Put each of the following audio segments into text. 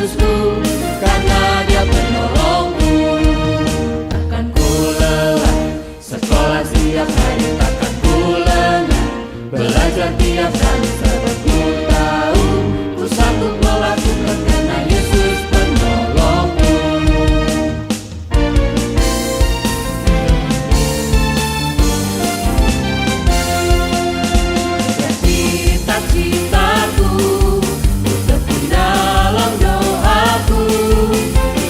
Yesusku, karena Dia penolongku. Takkan ku lelah sekolah setiap hari, takkan ku lengah belajar tiap hari, sebab ku tahu ku sanggup melakukan karena Yesus penolongku. Cita-citaku untuk dalam doaku,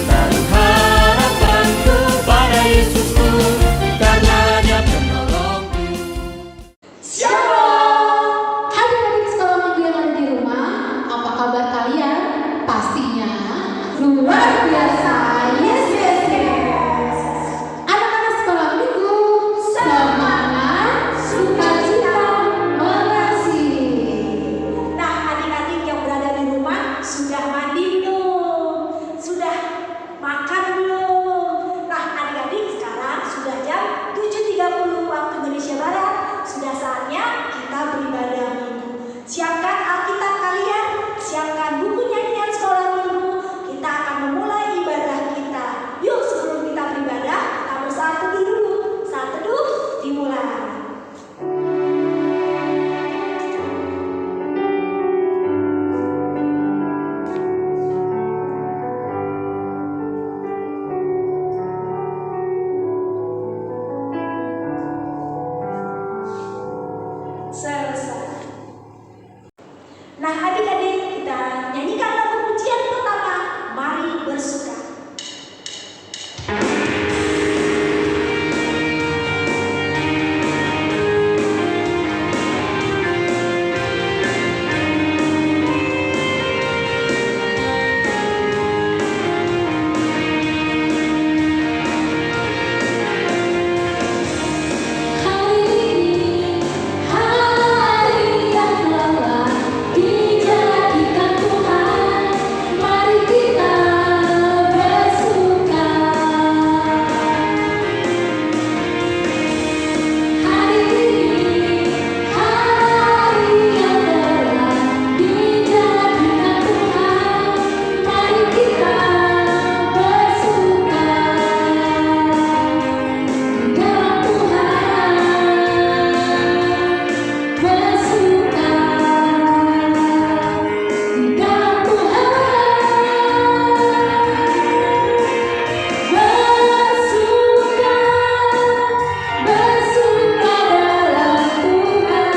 taruh harapanku pada Yesusku, karena Dia penolongku. Shalom! Adik-adik sekolah minggu yang ada di rumah, apa kabar kalian? Pastinya luar biasa. Yes, yes, yes. Anak-anak sekolah minggu, semangat, sukacita, mengasihi. Nah, adik-adik yang berada di rumah sudah mandi belum? Sudah makan belum? Nah, adik-adik sekarang sudah jam 7.30 waktu Indonesia Barat. Sudah saatnya kita beribadah minggu. Siapkan Alkitab kalian, siapkan buku nyanyian sekolah minggu. Kita akan memulai ibadah kita. Yuk, sebelum kita beribadah, kita bersaat teduh dulu. Saat teduh dimulai. Selesai. Nah, adik-adik, kita nyanyikan lagu pujian pertama, Mari Bersuka. Hari yang telah dijadikan Tuhan, mari kita bersuka. Hari ini hari yang telah dijadikan Tuhan, mari kita bersuka di dalam Tuhan. Bersuka di dalam Tuhan, bersuka dalam Tuhan,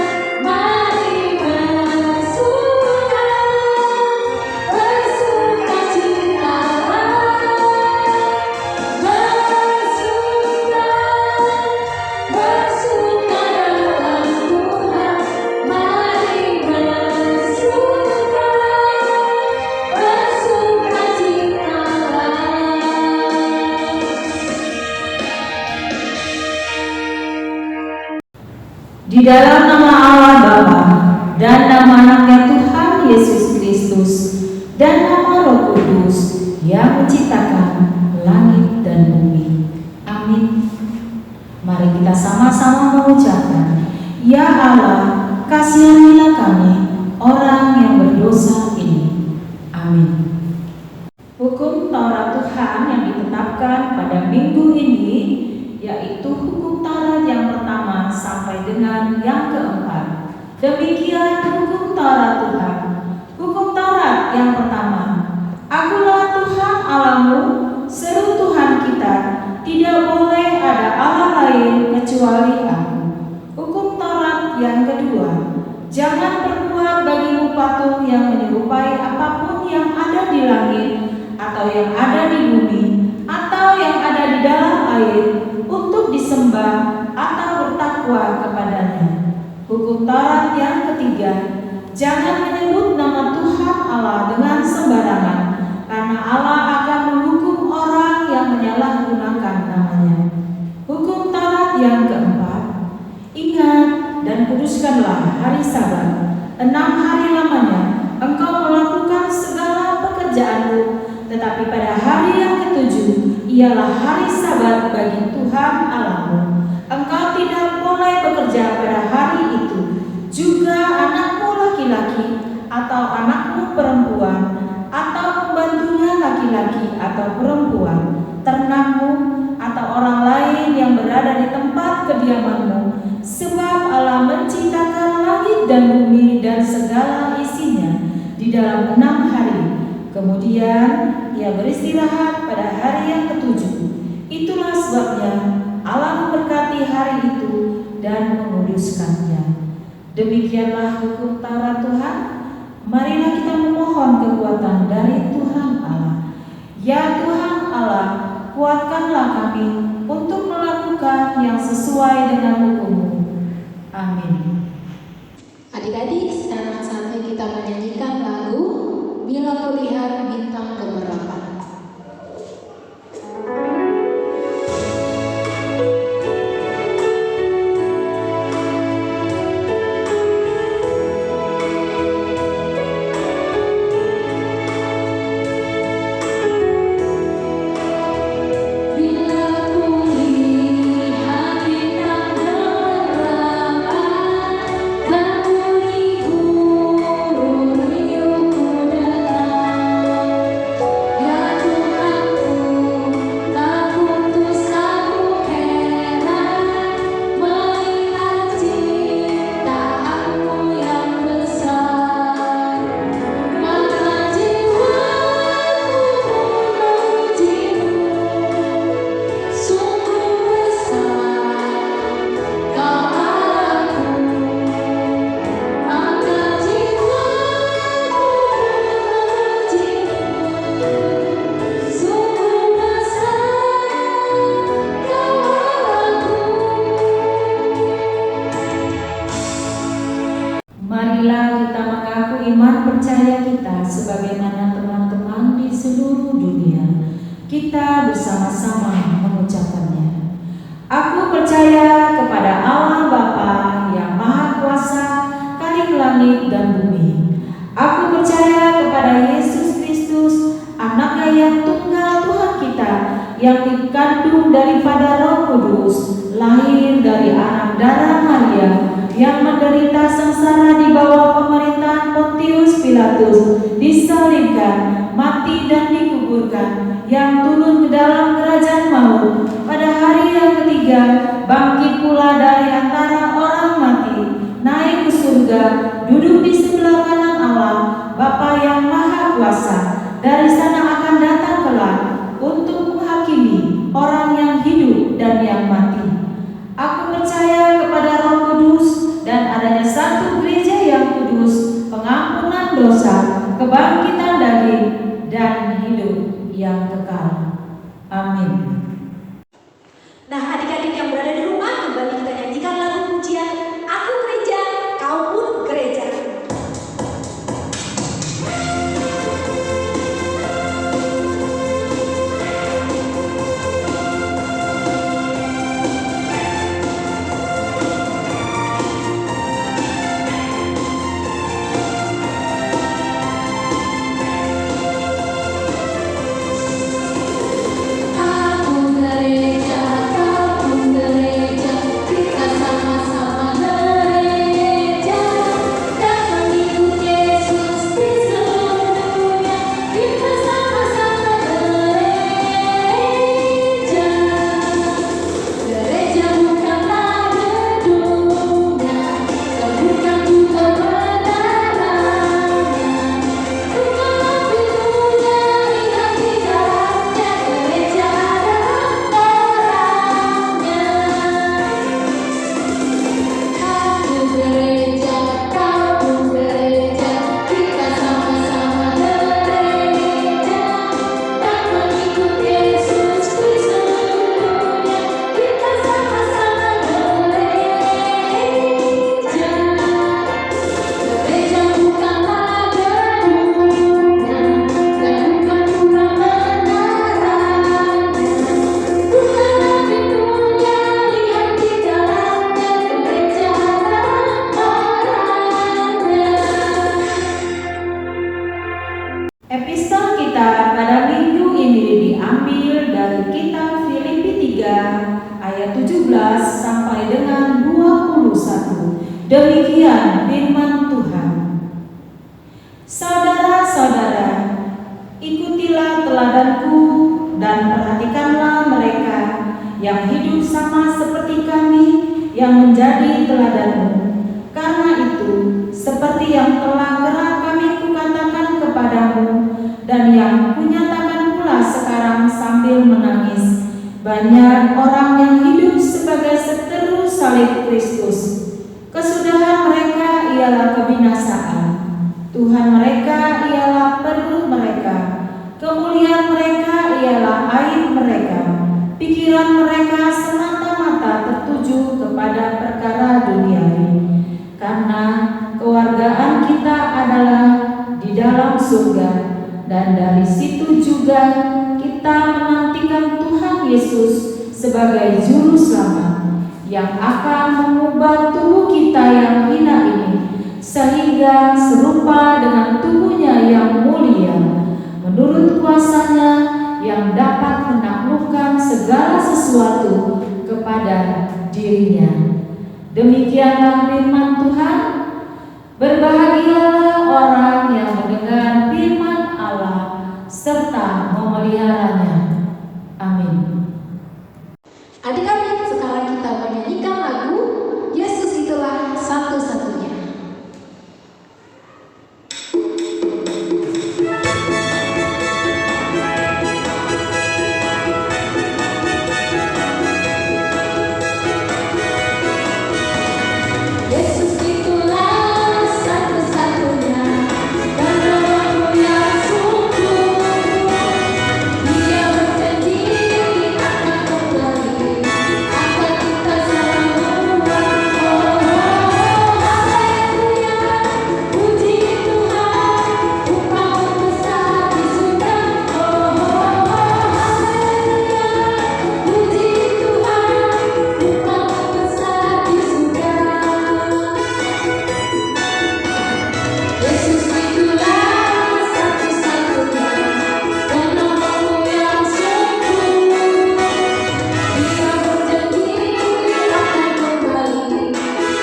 mari bersuka, bersuka citalah, bersuka dalam Tuhan, mari bersuka, bersuka citalah. Di dalam nama Allah Bapa dan nama anaknya Tuhan Yesus Kristus dan nama Roh Kudus yang menciptakan langit dan bumi. Amin. Mari kita sama-sama mengucapkan, Ya Allah, kasihanilah kami, orang yang berdosa ini. Amin. Hukum Taurat Tuhan yang ditetapkan pada minggu ini yaitu hukum Taurat yang pertama sampai dengan yang keempat. Demikian hukum Taurat Tuhan. Hukum Taurat yang pertama, Akulah Tuhan Allahmu, seru Tuhan kita, tidak boleh ada Allah lain kecuali Aku. Hukum Taurat yang kedua, jangan perbuat bagimu patung yang menyerupai apapun yang ada di langit, atau yang ada di bumi, atau yang ada di dalam air, untuk disembah atau bertakwa kepadanya. Hukum Taurat yang ketiga, jangan menyebut nama Tuhan Allah dengan sembarangan, karena Allah akan menghukum orang yang menyalahgunakan namanya. Hukum Taurat yang keempat, ingat dan kuduskanlah hari Sabat. 6 hari lamanya engkau melakukan segala pekerjaanmu, tetapi pada hari yang ketujuh ialah hari Sabat bagi Tuhan Allahmu. Engkau tidak boleh bekerja pada hari itu, juga anakmu laki-laki atau anakmu perempuan atau pembantu atau perempuan, ternakmu, atau orang lain yang berada di tempat kediamanmu, sebab Allah menciptakan langit dan bumi dan segala isinya di dalam 6 hari. Kemudian Ia beristirahat pada hari yang ketujuh. Itulah sebabnya Allah memberkati hari itu dan menguduskannya. Demikianlah hukum Taurat Tuhan. Marilah kita memohon kekuatan dari Tuhan Allah. Ya Tuhan Allah, kuatkanlah kami untuk melakukan yang sesuai dengan hukum-Mu. Amin. Adik-adik, sekarang saatnya kita menyanyikan lagu Bila Kulihat Bintang Gemerlap. Marilah kita mengaku iman percaya kita sebagaimana teman-teman di seluruh dunia. Kita bersama-sama mengucapkannya. Aku percaya kepada Allah Bapa yang Maha Kuasa, Khalik langit dan bumi. Aku percaya kepada Yesus Kristus, Anaknya yang tunggal Tuhan kita, yang dikandung daripada Roh Kudus, lahir dari anak darah Maria, yang menderita sengsara di bawah pemerintahan Pontius Pilatus, disalibkan, mati dan dikuburkan, yang turun ke dalam kerajaan maut, pada hari yang ketiga bangkit pula dari antara orang mati, naik ke surga, duduk di sebelah kanan Allah, Bapa yang Maha Kuasa. Dari sana akan datang kelak untuk menghakimi orang yang hidup dan yang mati. Aku percaya kepada Roh Kudus dan adanya satu gereja yang kudus, pengampunan dosa, kebangkitan daging, dan hidup yang kekal. Amin. Nah, adik-adik yang berada di rumah, kembali kita nyanyikan lagu pujian Aku Gereja, Kau Pun Gereja. Aku gereja, kau pun gereja, kita sama-sama gereja, dan mengikut Yesus di seluruh dunia. Kita sama-sama gereja. Gereja bukanlah gedungnya, dan bukan juga menaranya, bukanlah pintunya, lihat di dalamnya. Gereja adalah orangnya. Aku gereja, kau pun gereja, kita sama-sama gereja, dan mengikut Yesus di seluruh dunia. Kita sama-sama gereja. Gereja bukanlah gedungnya, dan bukan juga menaranya, bukanlah pintunya, lihat di dalamnya. Gereja adalah orangnya. Epistel kita pada minggu ini diambil dari kitab Filipi 3 ayat 17 sampai dengan 21. Demikian firman Tuhan. Saudara-saudara, ikutilah teladanku dan perhatikanlah mereka yang hidup sama seperti kami yang menjadi teladanmu. Karena itu, seperti yang telah gerak kami kukatakan kepadamu dan yang kunyatakan pula sekarang sambil menangis, banyak orang yang hidup sebagai seteru salib Kristus. Kesudahan mereka ialah kebinasaan. Tuhan mereka ialah perut mereka. Kemuliaan mereka ialah aib mereka. Pikiran mereka semata-mata tertuju kepada perkara duniawi. Karena kewargaan kita adalah di dalam surga, dan dari situ juga kita menantikan Tuhan Yesus sebagai juru selamat yang akan mengubah tubuh kita yang hina ini sehingga serupa dengan tubuhnya yang mulia menurut kuasanya yang dapat menaklukkan segala sesuatu kepada dirinya. Demikianlah firman Tuhan. Berbahagialah orang yang mendengar firman Allah serta memeliharanya. Amin. Adik-adik, sekarang kita menyanyikan lagu Yesus Itulah Satu-Satunya. Yesus itulah satu-satunya, dan namamu yang sungguh. Dia berjanji akan kembali, akan kita semua. Oh, haleluya, puji Tuhan, Upahmu besar di surga. Oh, haleluya, puji Tuhan, Upahmu besar di surga. Yesus itulah satu-satunya, dan namamu yang sungguh. Dia berjanji akan kembali,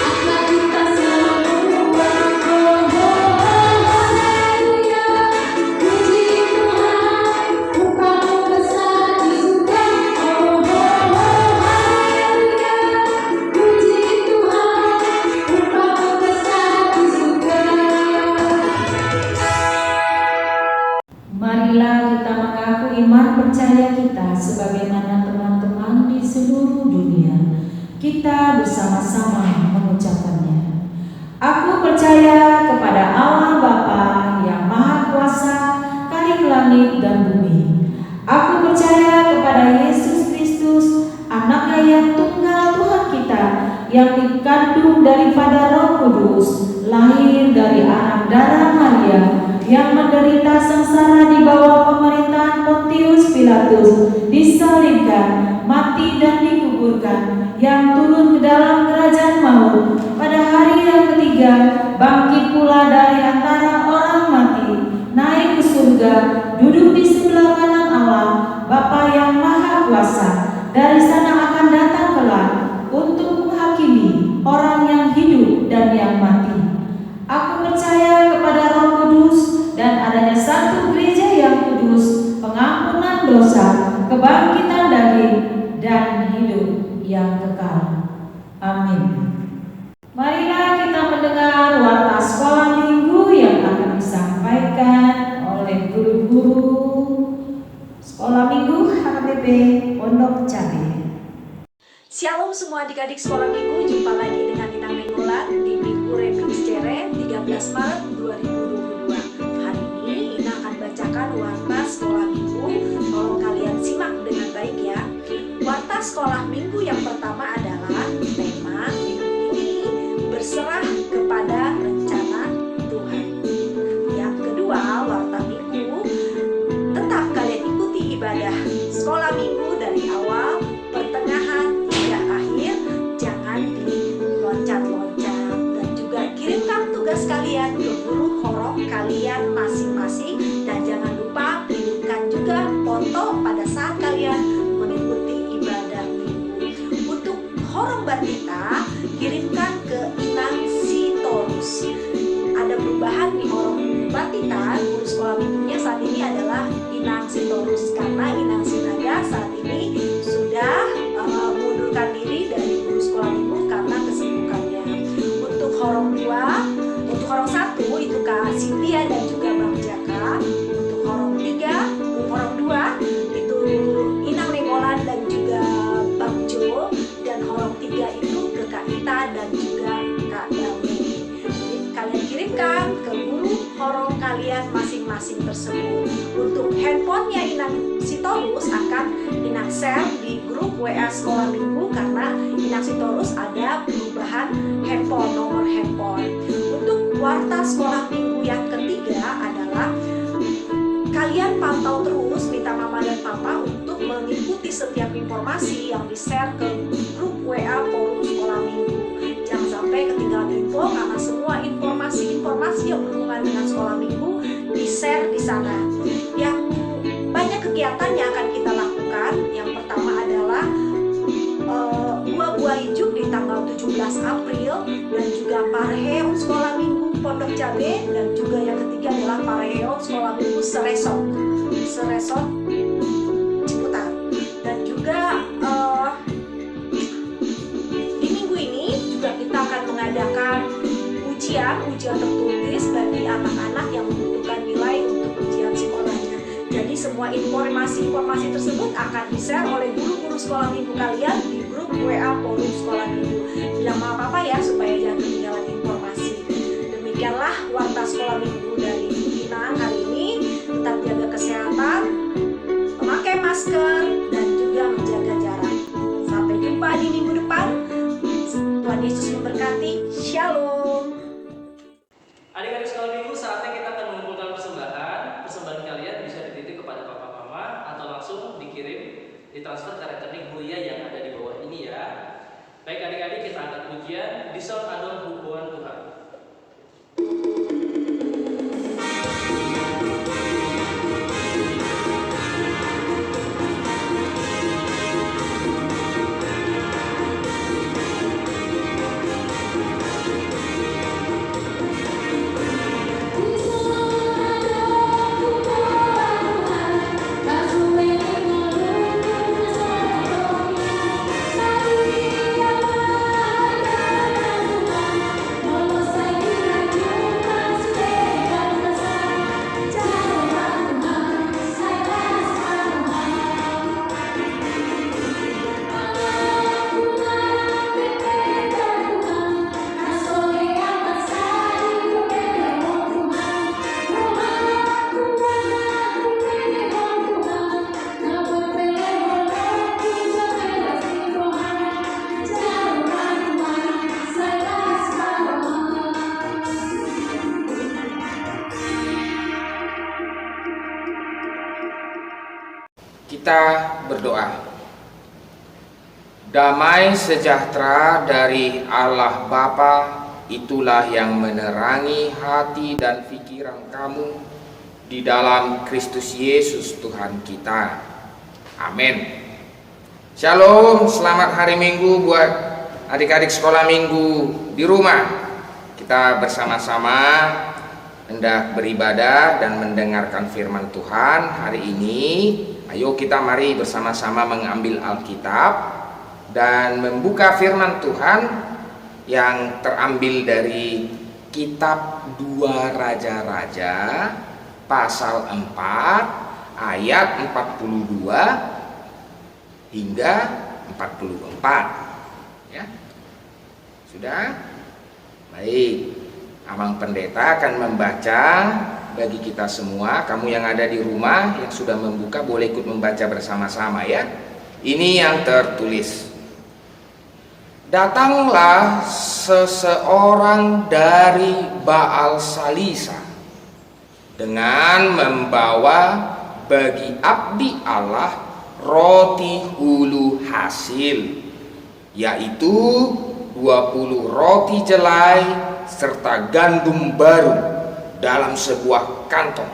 akan kita semua. Oh, haleluya, puji Tuhan, Upahmu besar di surga. Oh, haleluya, puji Tuhan, Upahmu besar di surga. Marilah kita mengaku iman percaya kita sebagaimana teman-teman di seluruh dunia. Kita bersama-sama mengucapkannya. Aku percaya kepada Allah Bapa yang Maha Kuasa, Khalik langit dan bumi. Aku percaya kepada Yesus Kristus, Anaknya yang tunggal Tuhan kita, yang dikandung daripada Roh Kudus, lahir dari anak darah Maria, yang menderita sengsara di bawah pemerintahan Pontius Pilatus, disalibkan, mati dan dikuburkan, yang turun ke dalam kerajaan maut, pada hari yang ketiga bangkit pula dari antara orang mati, naik ke surga, duduk di sebelah kanan Allah, Bapa yang Maha Kuasa. Dari sana akan datang kelak untuk menghakimi orang yang hidup dan yang mati. Aku percaya kepada Roh Kudus dan adanya satu gereja yang kudus, pengampunan dosa, kebangkitan daging, dan hidup yang kekal. Amin. Marilah kita mendengar warta sekolah minggu yang akan disampaikan oleh guru-guru sekolah minggu HKBP Pondok Cabe. Shalom semua adik-adik sekolah minggu, jumpa lagi dengan Inang Menggulat di Minggu Remix Cere 13 Maret 2022. Hari ini Inang akan bacakan warta sekolah minggu, tolong kalian simak dengan baik ya. Warta sekolah minggu yang pertama adalah tema minggu ini berserah kepada rencana Tuhan. Yang kedua, warta minggu, tetap kalian ikuti ibadah sekolah minggu dari awal, pertengahan, hingga akhir. Jangan diloncat-loncat, dan juga kirimkan tugas kalian ke guru horoh kalian masing-masing. Dan jangan lupa kirimkan juga foto pada saat kalian mengikuti ibadah minggu. Untuk horoh batita, kirimkan ke Inang Sitorus. Ada perubahan di horoh batita, guru sekolah minggunya saat ini adalah Inang Sitorus, karena Inang Sitorus informasi tersebut. Untuk handphonenya Inang Sitorus akan Inang share di grup WA Sekolah Minggu karena Inang Sitorus ada perubahan handphone, nomor handphone. Untuk warta Sekolah Minggu yang ketiga adalah kalian pantau terus, minta mama dan papa untuk mengikuti setiap informasi yang di-share ke grup WA Forum Sekolah Minggu. Jangan sampai ketinggalan info karena semua informasi yang berhubungan dengan Sekolah Minggu di-share di sana. Yang banyak kegiatan yang akan kita lakukan. Yang pertama adalah buah ijuk di tanggal 17 April dan juga Pareheon Sekolah Minggu Pondok Cabe, dan juga yang ketiga adalah Pareheon Sekolah Minggu Seresot Ciputat. Dan juga di minggu ini juga kita akan mengadakan ujian tertulis bagi anak-anak yang membutuhkan nilai untuk ujian sekolahnya. Jadi semua informasi tersebut akan di-share oleh guru-guru sekolah minggu kalian di grup WA Forum Sekolah Minggu. Bilang sama papa ya supaya jangan ketinggalan informasi. Demikianlah warta sekolah minggu dari Inang hari ini. Tetap jaga kesehatan, memakai masker, dan juga menjaga jarak. Sampai jumpa di minggu depan. Tuhan Yesus memberkati. Shalom. Adik-adik sekolah minggu, saatnya kita akan mengumpulkan persembahan. Persembahan kalian bisa dititip kepada papa mama atau langsung dikirim, ditransfer ke rekening Buya yang ada di bawah ini ya. Baik adik-adik, kita angkat pujian di sound adon hubungan Tuhan. Kita berdoa. Damai sejahtera dari Allah Bapa, itulah yang menerangi hati dan pikiran kamu di dalam Kristus Yesus Tuhan kita. Amin. Shalom, selamat hari Minggu buat adik-adik sekolah minggu di rumah. Kita bersama-sama hendak beribadah dan mendengarkan firman Tuhan hari ini. Ayo kita mari bersama-sama mengambil Alkitab dan membuka firman Tuhan yang terambil dari kitab 2 Raja-Raja pasal 4 ayat 42 hingga 44 ya. Sudah? Baik. Abang Pendeta akan membaca bagi kita semua. Kamu yang ada di rumah yang sudah membuka boleh ikut membaca bersama-sama ya. Ini yang tertulis. Datanglah seseorang dari Baal Salisa dengan membawa bagi abdi Allah roti hulu hasil, yaitu 20 roti jelai serta gandum baru dalam sebuah kantong.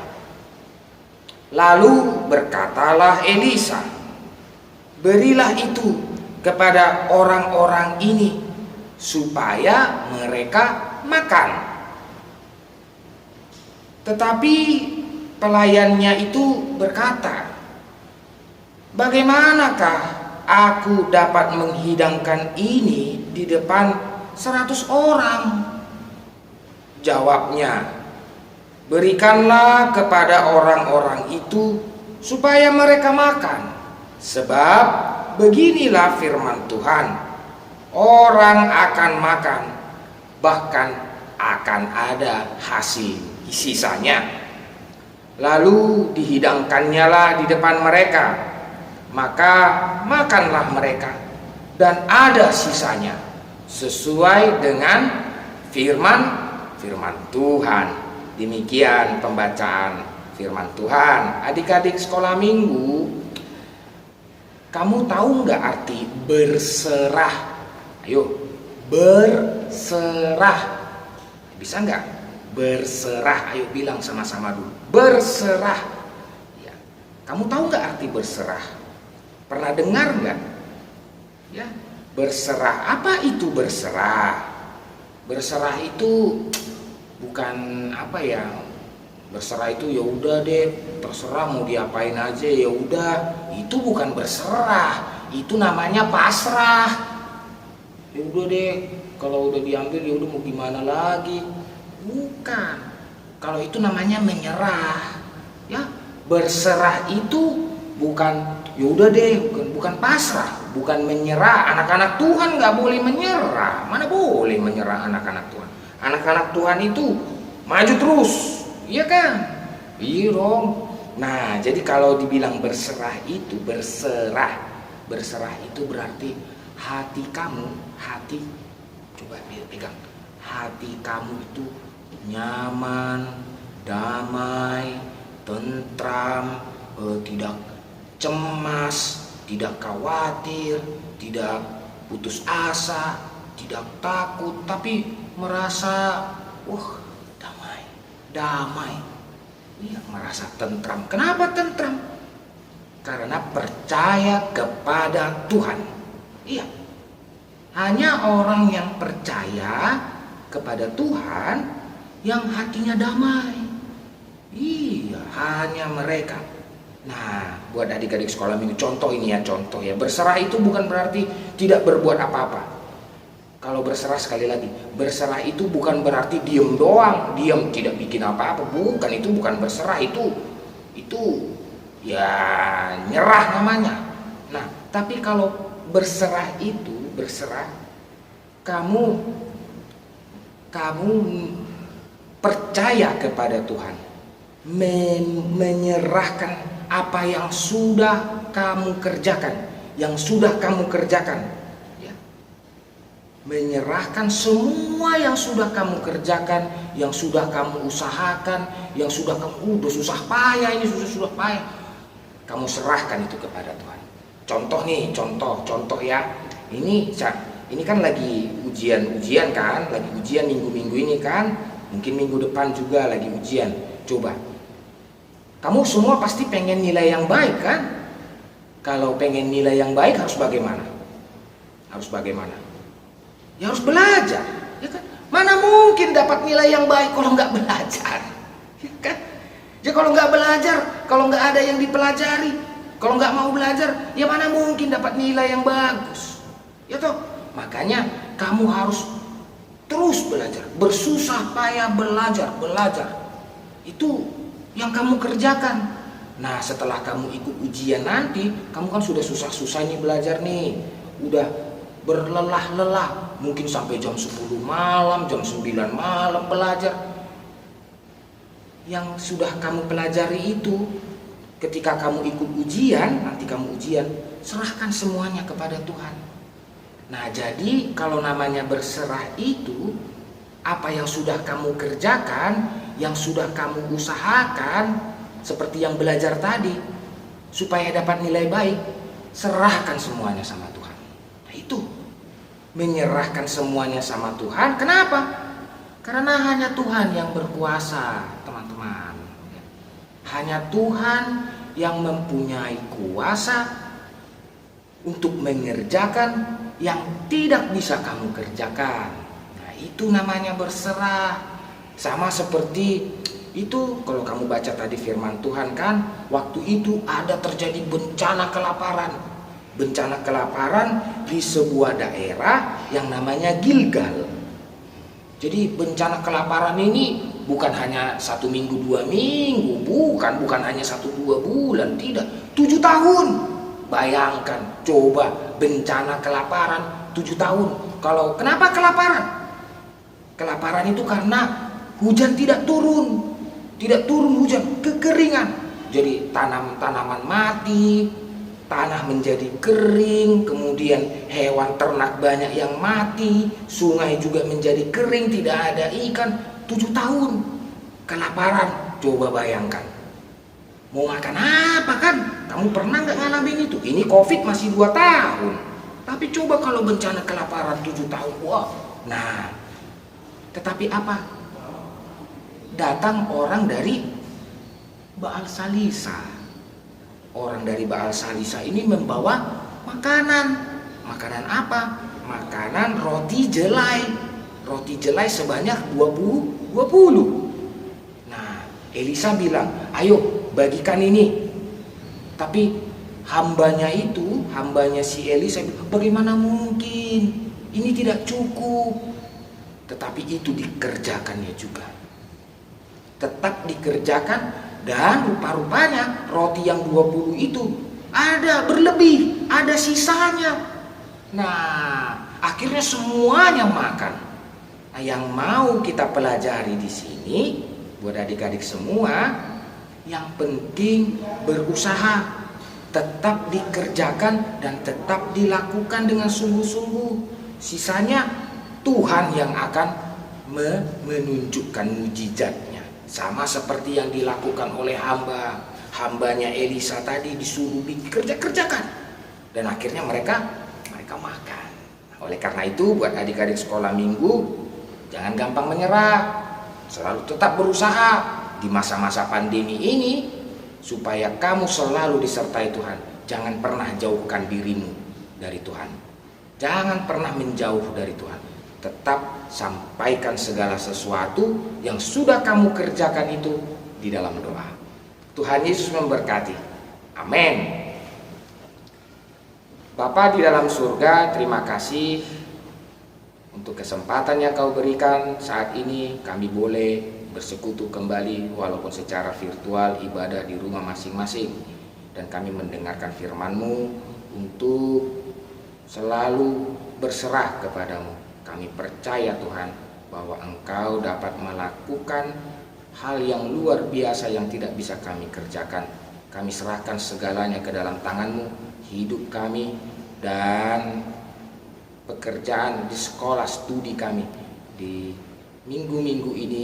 Lalu berkatalah Elisa, berilah itu kepada orang-orang ini supaya mereka makan. Tetapi pelayannya itu berkata, bagaimanakah aku dapat menghidangkan ini di depan 100 orang? Jawabnya, berikanlah kepada orang-orang itu supaya mereka makan. Sebab beginilah firman Tuhan, orang akan makan, bahkan akan ada hasil sisanya. lalu dihidangkannya lah di depan mereka. Maka makanlah mereka, dan ada sisanya sesuai dengan firman Tuhan. Demikian pembacaan firman Tuhan. Adik-adik sekolah minggu, kamu tahu nggak arti berserah? Ayo, berserah. Bisa nggak? Berserah. Ayo bilang sama-sama dulu. Berserah. Ya. Kamu tahu nggak arti berserah? Pernah dengar nggak? Ya, berserah. Apa itu berserah? Berserah itu bukan apa ya? Berserah itu ya udah deh, terserah mau diapain aja ya udah. Itu bukan berserah, itu namanya pasrah. Ya udah deh, kalau udah diambil ya udah mau gimana lagi. Bukan. Kalau itu namanya menyerah. Ya, berserah itu bukan ya udah deh, bukan pasrah, bukan menyerah. Anak-anak Tuhan nggak boleh menyerah. Mana boleh menyerah anak-anak Tuhan? Anak-anak Tuhan itu maju terus, iya kan? Iya dong. Nah, jadi kalau dibilang berserah itu berserah itu berarti hati kamu, coba pegang, hati kamu itu nyaman, damai, tentram, tidak cemas, tidak khawatir, tidak putus asa, tidak takut, tapi merasa damai. Iya, merasa tentram. Kenapa tentram? Karena percaya kepada Tuhan. Iya. Hanya orang yang percaya kepada Tuhan yang hatinya damai. Iya, hanya mereka. Nah, buat adik-adik sekolah minggu, contoh ya. Berserah itu bukan berarti tidak berbuat apa-apa. Kalau berserah, sekali lagi, berserah itu bukan berarti diem doang, diem tidak bikin apa-apa. Bukan, itu bukan berserah, itu ya nyerah namanya. Nah, tapi kalau berserah itu, kamu percaya kepada Tuhan, menyerahkan apa yang sudah kamu kerjakan, menyerahkan semua yang sudah kamu kerjakan, yang sudah kamu usahakan, yang sudah kamu udah susah payah, kamu serahkan itu kepada Tuhan. Contoh ya. Ini kan lagi ujian kan, lagi ujian minggu-minggu ini kan, mungkin minggu depan juga lagi ujian. Coba, kamu semua pasti pengen nilai yang baik kan? Kalau pengen nilai yang baik harus bagaimana? Ya harus belajar, ya kan? Mana mungkin dapat nilai yang baik kalau nggak belajar, ya kan? Ya kalau nggak belajar, kalau nggak ada yang dipelajari, kalau nggak mau belajar, ya mana mungkin dapat nilai yang bagus, ya toh? Makanya kamu harus terus belajar, bersusah payah belajar. Itu yang kamu kerjakan. Nah, setelah kamu ikut ujian nanti, kamu kan sudah susah-susah nih belajar nih, udah berlelah-lelah, mungkin sampai jam 10 malam, jam 9 malam belajar. Yang sudah kamu pelajari itu, ketika kamu ikut ujian, nanti kamu ujian, serahkan semuanya kepada Tuhan. Nah, jadi kalau namanya berserah itu, apa yang sudah kamu kerjakan, yang sudah kamu usahakan, seperti yang belajar tadi, supaya dapat nilai baik, serahkan semuanya sama Tuhan. Nah, itu menyerahkan semuanya sama Tuhan. Kenapa? Karena hanya Tuhan yang berkuasa, teman-teman. Hanya Tuhan yang mempunyai kuasa untuk mengerjakan yang tidak bisa kamu kerjakan. Nah, itu namanya berserah. Sama seperti itu kalau kamu baca tadi firman Tuhan kan, waktu itu ada terjadi bencana kelaparan. Bencana kelaparan di sebuah daerah yang namanya Gilgal. Jadi bencana kelaparan ini bukan hanya 1 minggu 2 minggu, bukan hanya 1-2 bulan, tidak, 7 tahun. Bayangkan, coba bencana kelaparan 7 tahun. Kenapa kelaparan? Kelaparan itu karena hujan tidak turun. tidak turun hujan, kekeringan. Jadi tanaman mati, tanah menjadi kering, kemudian hewan ternak banyak yang mati, sungai juga menjadi kering, tidak ada ikan. 7 tahun kelaparan. Coba bayangkan, mau makan apa kan? Kamu pernah nggak ngalamin itu? Ini COVID masih 2 tahun, tapi coba kalau bencana kelaparan 7 tahun, wah. Nah, tetapi apa? Datang orang dari Baal Salisa. Orang dari Baal Salisa ini membawa makanan. Makanan apa? Makanan roti jelai. Roti jelai sebanyak 20. Nah, Elisa bilang, ayo bagikan ini. Tapi hambanya si Elisa, bagaimana mungkin? Ini tidak cukup. Tetapi itu dikerjakannya juga. Tetap dikerjakan, dan rupa-rupanya roti yang 20 itu ada berlebih, ada sisanya. Nah, akhirnya semuanya makan. Nah, yang mau kita pelajari di sini, buat adik-adik semua, yang penting berusaha, tetap dikerjakan dan tetap dilakukan dengan sungguh-sungguh. Sisanya Tuhan yang akan menunjukkan mujizatnya. Sama seperti yang dilakukan oleh hambanya Elisa tadi, disuruh dikerjakan, dan akhirnya mereka makan. Oleh karena itu, buat adik-adik sekolah minggu, jangan gampang menyerah, selalu tetap berusaha di masa-masa pandemi ini supaya kamu selalu disertai Tuhan. Jangan pernah jauhkan dirimu dari Tuhan. Jangan pernah menjauh dari Tuhan. Tetap sampaikan segala sesuatu yang sudah kamu kerjakan itu di dalam doa. Tuhan Yesus memberkati. Amin. Bapa di dalam surga, terima kasih untuk kesempatan yang Kau berikan saat ini. Kami boleh bersekutu kembali walaupun secara virtual, ibadah di rumah masing-masing. Dan kami mendengarkan firman-Mu untuk selalu berserah kepadamu. Kami percaya Tuhan bahwa Engkau dapat melakukan hal yang luar biasa yang tidak bisa kami kerjakan. Kami serahkan segalanya ke dalam tangan-Mu, hidup kami dan pekerjaan di sekolah studi kami. Di minggu-minggu ini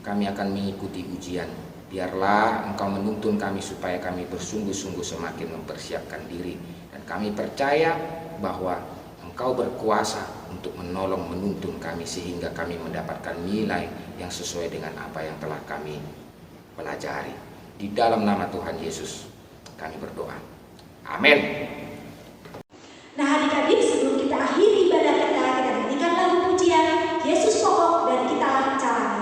kami akan mengikuti ujian. Biarlah Engkau menuntun kami supaya kami bersungguh-sungguh semakin mempersiapkan diri. Dan kami percaya bahwa Engkau berkuasa untuk menolong menuntun kami sehingga kami mendapatkan nilai yang sesuai dengan apa yang telah kami pelajari. Di dalam nama Tuhan Yesus kami berdoa. Amin. Nah, adik-adik, sebelum kita akhiri ibadah kita nyanyikan lagu pujian Yesus Pokok dan Kitalah Caranya.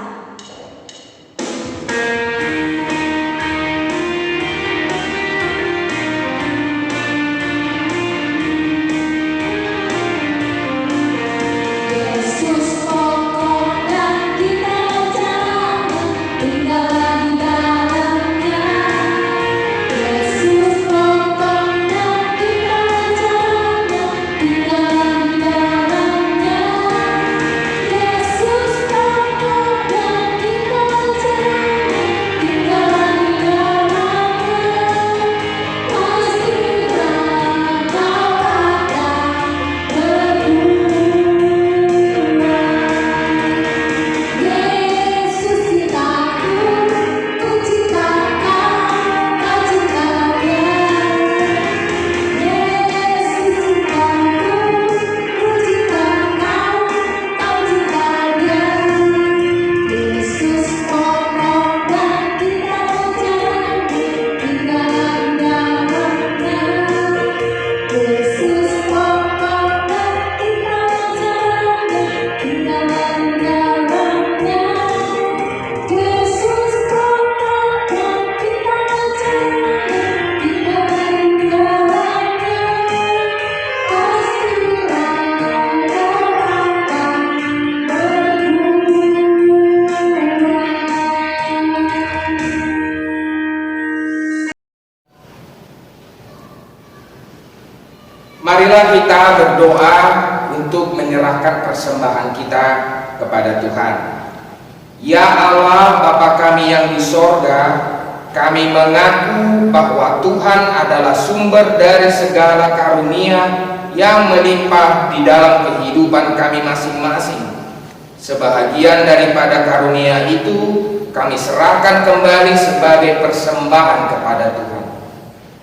Marilah kita berdoa untuk menyerahkan persembahan kita kepada Tuhan. Ya Allah Bapa kami yang di sorga, kami mengaku bahwa Tuhan adalah sumber dari segala karunia yang melimpah di dalam kehidupan kami masing-masing. Sebahagian daripada karunia itu kami serahkan kembali sebagai persembahan kepada Tuhan.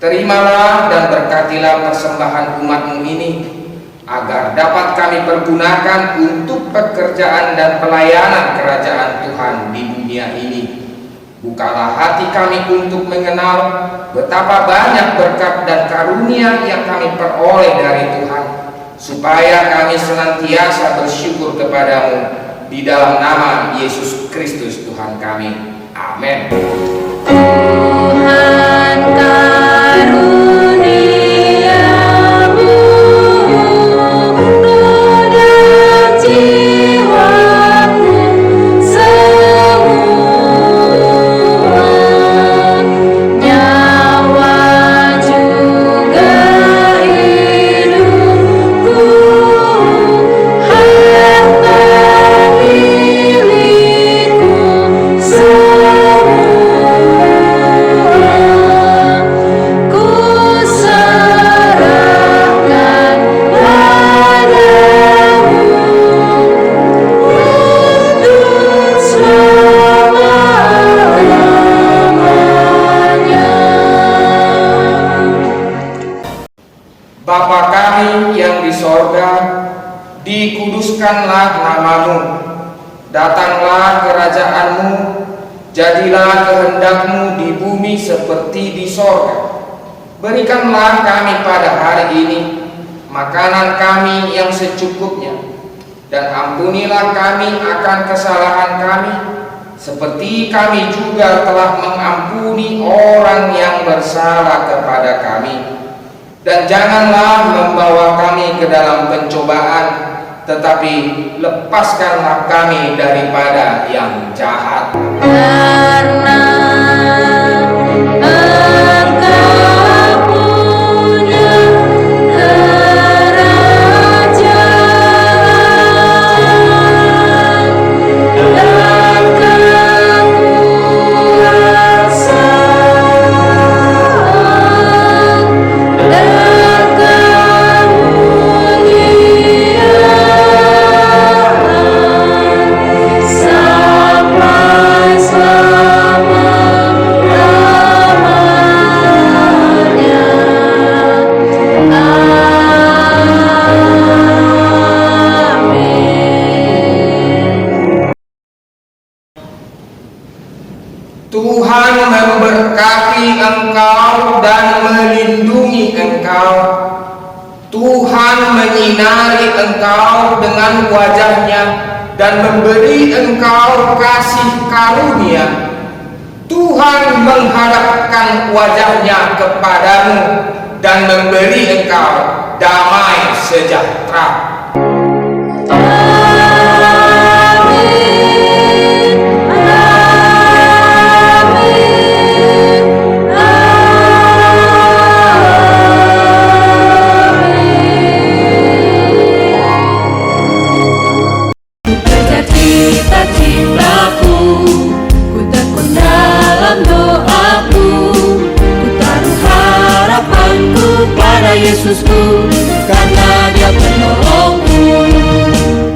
Terimalah dan berkatilah persembahan umat-Mu ini, agar dapat kami pergunakan untuk pekerjaan dan pelayanan kerajaan Tuhan di dunia ini. Bukalah hati kami untuk mengenal betapa banyak berkat dan karunia yang kami peroleh dari Tuhan, supaya kami senantiasa bersyukur kepadamu di dalam nama Yesus Kristus Tuhan kami. Amin. Tuhan karuniamu roda jiwaku semua, nyawa juga hidupku, harta milikku semua. Ku serahkan padamu untuk selama-lamanya. Bapa kami yang di sorga, dikuduskanlah namamu, datanglah kerajaan-Mu, jadilah kehendak-Mu di bumi seperti di sorga. Berikanlah kami pada hari ini makanan kami yang secukupnya, dan ampunilah kami akan kesalahan kami, seperti kami juga telah mengampuni orang yang bersalah kepada kami. Dan janganlah membawa kami ke dalam pencobaan, tetapi lepaskanlah kami daripada yang jahat. Karena Engkau punya kerajaan dan kekuasaan dan kemuliaan sampai selama-lamanya. Amin. Tuhan memberkati engkau dan melindungi engkau. Tuhan menyinari engkau dengan wajah-Nya dan memberi engkau kasih karunia. Tuhan menghadapkan wajah-Nya kepadamu dan memberi engkau damai sejahtera. Kerja cita-citaku, ku tekun dalam doaku, ku taruh harapanku pada Yesusku, karena Dia penolongku.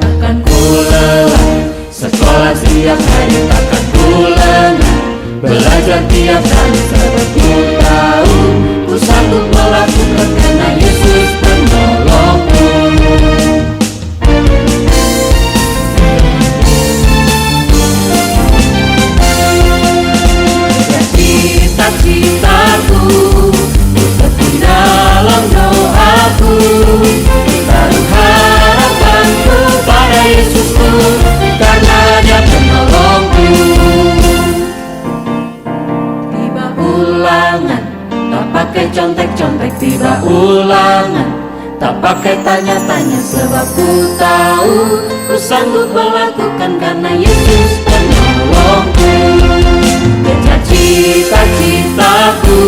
Takkan ku lelah, sekolah setiap hari takkan ku lengah, belajar tiap hari sebab ku tahu, ku sanggup melakukan karena Yesus penolongku. Cita-citaku, ku tekun dalam doaku, ku taruh harapanku pada Yesusku, karena Dia penolongku. Tiba ulangan, tak pakai contek-contek. Tiba ulangan, tak pakai tanya-tanya, sebab ku tahu, ku sanggup melakukan karena Yesus penolongku. Kejar cita-citaku,